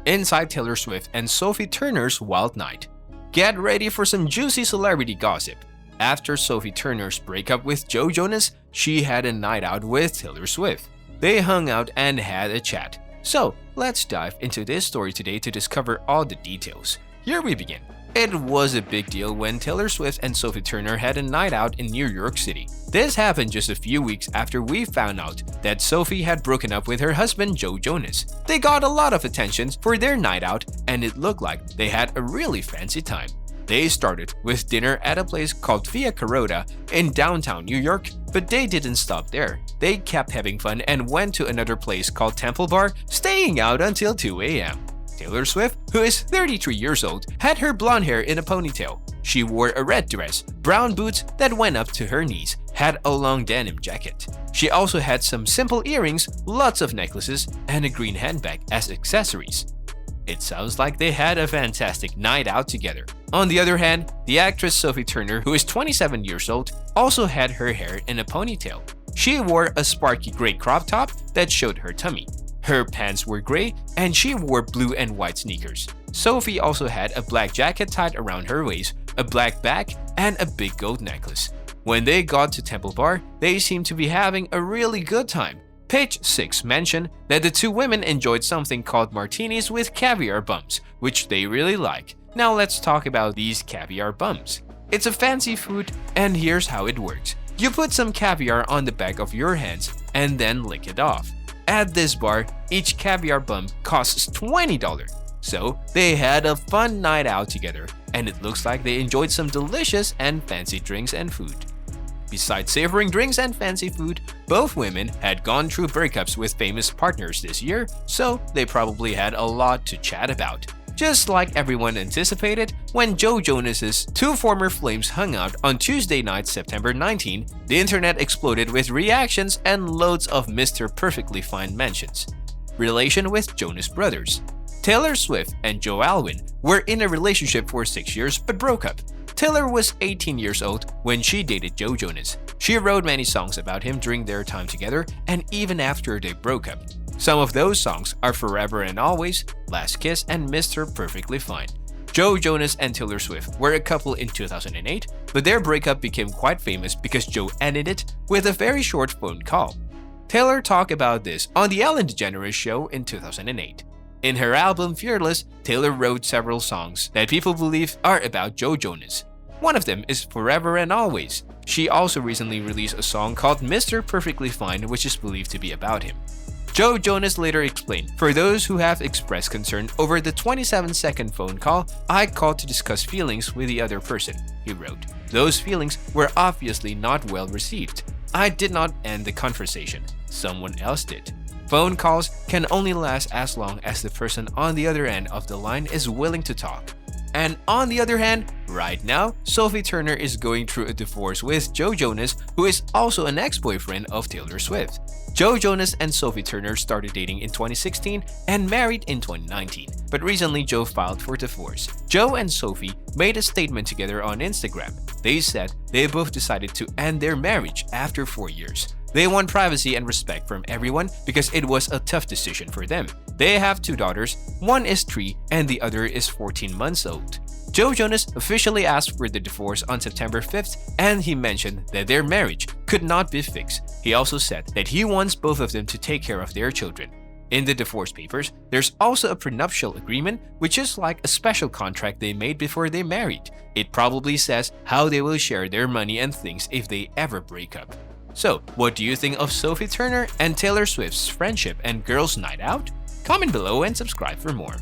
inside Taylor Swift and Sophie Turner's wild night. Get ready for some juicy celebrity gossip. After Sophie Turner's breakup with Joe Jonas, she had a night out with Taylor Swift. They hung out and had a chat. So, let's dive into this story today to discover all the details. Here we begin. It was a big deal when Taylor Swift and Sophie Turner had a night out in New York City. This happened just a few weeks after we found out that Sophie had broken up with her husband Joe Jonas. They got a lot of attention for their night out, and it looked like they had a really fancy time. They started with dinner at a place called Via Carota in downtown New York, but they didn't stop there. They kept having fun and went to another place called Temple Bar, staying out until 2 a.m. Taylor Swift, who is 33 years old, had her blonde hair in a ponytail. She wore a red dress, brown boots that went up to her knees, had a long denim jacket. She also had some simple earrings, lots of necklaces, and a green handbag as accessories. It sounds like they had a fantastic night out together. On the other hand, the actress Sophie Turner, who is 27 years old, also had her hair in a ponytail. She wore a sparkly gray crop top that showed her tummy. Her pants were gray, and she wore blue and white sneakers. Sophie also had a black jacket tied around her waist, a black bag, and a big gold necklace. When they got to Temple Bar, they seemed to be having a really good time. Page 6 mentioned that the two women enjoyed something called martinis with caviar buns, which they really like. Now let's talk about these caviar buns. It's a fancy food, and here's how it works. You put some caviar on the back of your hands and then lick it off. At this bar, each caviar bun costs $20. So they had a fun night out together, and it looks like they enjoyed some delicious and fancy drinks and food. Besides savoring drinks and fancy food, both women had gone through breakups with famous partners this year, so they probably had a lot to chat about. Just like everyone anticipated, when Joe Jonas's two former flames hung out on Tuesday night, September 19, the internet exploded with reactions and loads of Mr. Perfectly Fine mentions. Relation with Jonas Brothers. Taylor Swift and Joe Alwyn were in a relationship for 6 years but broke up. Taylor was 18 years old when she dated Joe Jonas. She wrote many songs about him during their time together and even after they broke up. Some of those songs are Forever and Always, Last Kiss, and Mr. Perfectly Fine. Joe Jonas and Taylor Swift were a couple in 2008, but their breakup became quite famous because Joe ended it with a very short phone call. Taylor talked about this on The Ellen DeGeneres Show in 2008. In her album Fearless, Taylor wrote several songs that people believe are about Joe Jonas. One of them is Forever and Always. She also recently released a song called Mr. Perfectly Fine, which is believed to be about him. Joe Jonas later explained, "For those who have expressed concern over the 27-second phone call, I called to discuss feelings with the other person," he wrote. "Those feelings were obviously not well received. I did not end the conversation. Someone else did." Phone calls can only last as long as the person on the other end of the line is willing to talk. And on the other hand, right now, Sophie Turner is going through a divorce with Joe Jonas, who is also an ex-boyfriend of Taylor Swift. Joe Jonas and Sophie Turner started dating in 2016 and married in 2019, but recently Joe filed for divorce. Joe and Sophie made a statement together on Instagram. They said they both decided to end their marriage after 4 years. They want privacy and respect from everyone because it was a tough decision for them. They have 2 daughters, one is 3 and the other is 14 months old. Joe Jonas officially asked for the divorce on September 5th, and he mentioned that their marriage could not be fixed. He also said that he wants both of them to take care of their children. In the divorce papers, there's also a prenuptial agreement, which is like a special contract they made before they married. It probably says how they will share their money and things if they ever break up. So, what do you think of Sophie Turner and Taylor Swift's friendship and girls' night out? Comment below and subscribe for more.